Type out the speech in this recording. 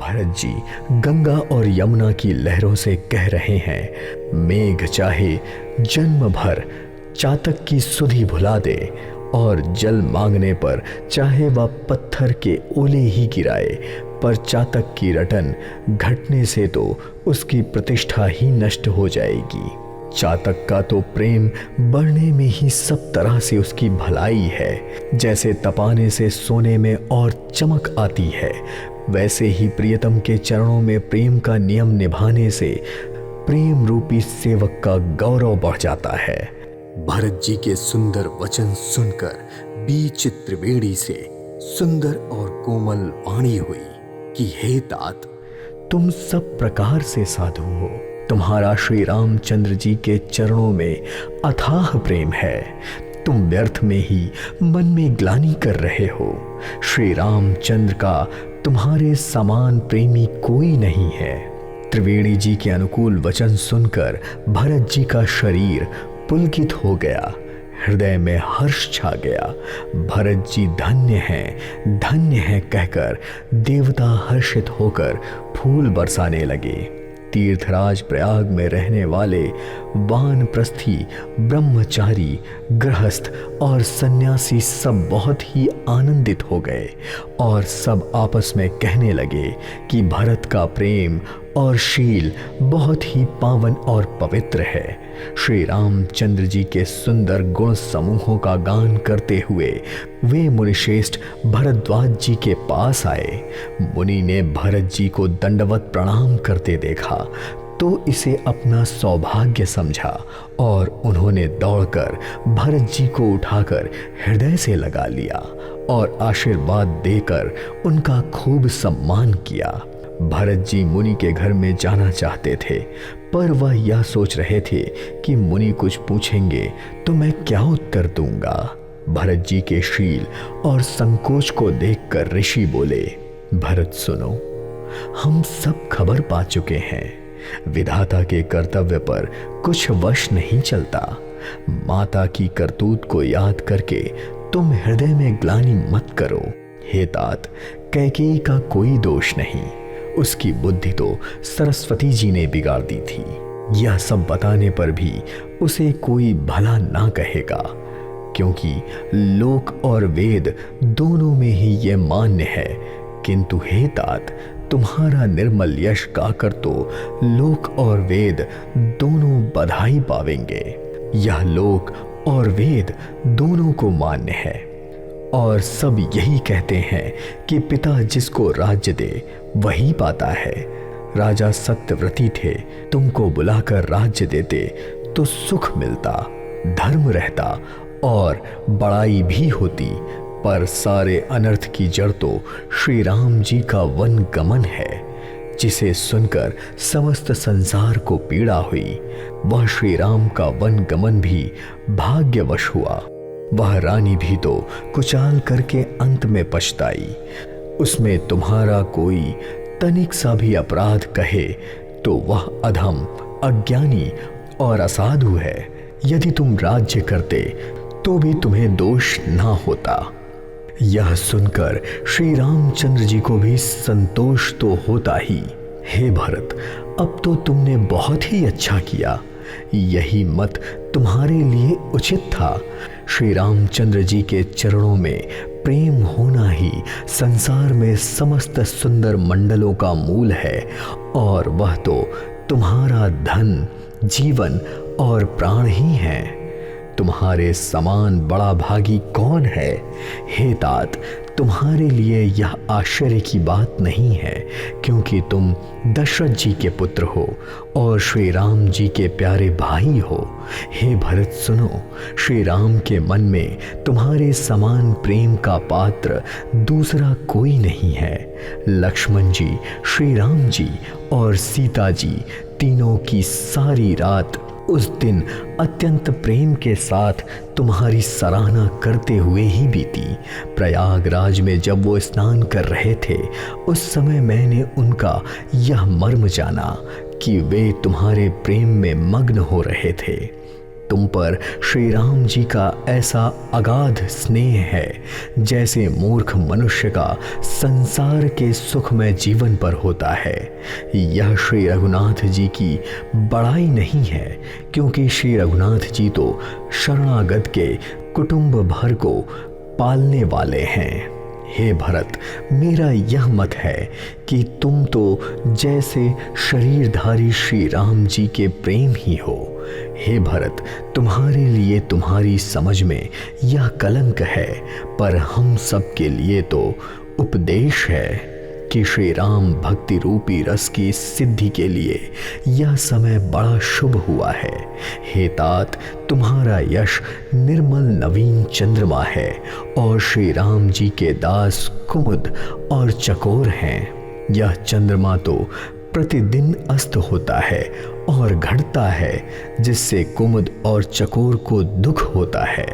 भरत जी गंगा और यमुना की लहरों से कह रहे हैं, मेघ चाहे जन्म भर चातक की सुधि भुला दे, और जल मांगने पर चाहे वह पत्थर के ओले ही गिराए, पर चातक की रटन घटने से तो उसकी प्रतिष्ठा ही नष्ट हो जाएगी। चातक का तो प्रेम बढ़ने में ही सब तरह से उसकी भलाई है। जैसे तपाने से सोने में और चमक आती है, वैसे ही प्रियतम के चरणों में प्रेम का नियम निभाने से प्रेम रूपी सेवक का गौरव बढ़ जाता है। भरत जी के सुंदर वचन सुनकर बीच त्रिवेणी से सुंदर और कोमल वाणी हुई कि हे तात, तुम सब प्रकार से साधु हो। तुम्हारा श्री रामचंद्र जी के चरणों में अथाह प्रेम है। तुम व्यर्थ में ही मन में ग्लानि कर रहे हो। श्री रामचंद्र का तुम्हारे समान प्रेमी कोई नहीं है। त्रिवेणी जी के अनुकूल वचन सुनकर भरत जी का शरीर पुलकित हो गया, हृदय में हर्ष छा गया। भरत जी धन्य हैं कहकर देवता हर्षित होकर फूल बरसाने लगे। तीर्थराज प्रयाग में रहने वाले वानप्रस्थी, ब्रह्मचारी, गृहस्थ और सन्यासी सब बहुत ही आनंदित हो गए और सब आपस में कहने लगे कि भरत का प्रेम और शील बहुत ही पावन और पवित्र है। श्री रामचंद्र जी के सुंदर गुण समूहों का गान करते हुए वे मुनिश्रेष्ठ भरद्वाज जी के पास आए। मुनि ने भरत जी को दंडवत प्रणाम करते देखा तो इसे अपना सौभाग्य समझा और उन्होंने दौड़कर भरत जी को उठाकर हृदय से लगा लिया और आशीर्वाद देकर उनका खूब सम्मान किया। भरत जी मुनि के घर में जाना चाहते थे, पर वह यह सोच रहे थे कि मुनि कुछ पूछेंगे तो मैं क्या उत्तर दूंगा। भरत जी के शील और संकोच को देखकर ऋषि बोले, भरत सुनो, हम सब खबर पा चुके हैं। विधाता के कर्तव्य पर कुछ वश नहीं चलता। माता की करतूत को याद करके तुम हृदय में ग्लानि मत करो। हे तात, कैकेयी का कोई दोष नहीं, उसकी बुद्धि तो सरस्वती जी ने बिगाड़ दी थी। यह सब बताने पर भी उसे कोई भला ना कहेगा, क्योंकि लोक और वेद दोनों में ही ये मान्य है। किंतु हे तात, तुम्हारा निर्मल यश गाकर तो लोक और वेद दोनों बधाई पावेंगे। यह लोक और वेद दोनों को मान्य है और सब यही कहते हैं कि पिता जिसको राज्य दे वही पाता है। राजा सत्यव्रती थे, तुमको बुलाकर राज्य देते तो सुख मिलता, धर्म रहता और बड़ाई भी होती, पर सारे अनर्थ की जड़ तो श्री राम जी का वन गमन है, जिसे सुनकर समस्त संसार को पीड़ा हुई। वह श्री राम का वन गमन भी भाग्यवश हुआ। वह रानी भी तो कुचाल करके अंत में पछताई। उसमें तुम्हारा कोई तनिक सा भी अपराध कहे तो वह अधम, अज्ञानी और असाधु है। यदि तुम राज्य करते तो भी तुम्हें दोष ना होता। यह सुनकर श्री रामचंद्र जी को भी संतोष तो होता ही। हे भरत, अब तो तुमने बहुत ही अच्छा किया। यही मत तुम्हारे लिए उचित था। श्री रामचंद्र जी के चरणों में प्रेम होना ही संसार में समस्त सुंदर मंडलों का मूल है, और वह तो तुम्हारा धन, जीवन और प्राण ही है। तुम्हारे समान बड़ा भागी कौन है? हे तात, तुम्हारे लिए यह आश्चर्य की बात नहीं है, क्योंकि तुम दशरथ जी के पुत्र हो और श्री राम जी के प्यारे भाई हो। हे भरत सुनो, श्री राम के मन में तुम्हारे समान प्रेम का पात्र दूसरा कोई नहीं है। लक्ष्मण जी, श्री राम जी और सीता जी तीनों की सारी रात उस दिन अत्यंत प्रेम के साथ तुम्हारी सराहना करते हुए ही बीती। प्रयागराज में जब वो स्नान कर रहे थे, उस समय मैंने उनका यह मर्म जाना कि वे तुम्हारे प्रेम में मग्न हो रहे थे। तुम पर श्री राम जी का ऐसा अगाध स्नेह है जैसे मूर्ख मनुष्य का संसार के सुखमय जीवन पर होता है। यह श्री रघुनाथ जी की बड़ाई नहीं है, क्योंकि श्री रघुनाथ जी तो शरणागत के कुटुंब भर को पालने वाले हैं। हे भरत, मेरा यह मत है कि तुम तो जैसे शरीरधारी श्री राम जी के प्रेम ही हो। हे भरत, तुम्हारे लिए तुम्हारी समझ में यह कलंक है, पर हम सब के लिए तो उपदेश है कि श्री राम भक्ति रूपी रस की सिद्धि के लिए यह समय बड़ा शुभ हुआ है। हे तात, तुम्हारा यश निर्मल नवीन चंद्रमा है और श्री राम जी के दास कुमुद और चकोर हैं। यह चंद्रमा तो प्रतिदिन अस्त होता है और घटता है, जिससे कुमुद और चकोर को दुख होता है।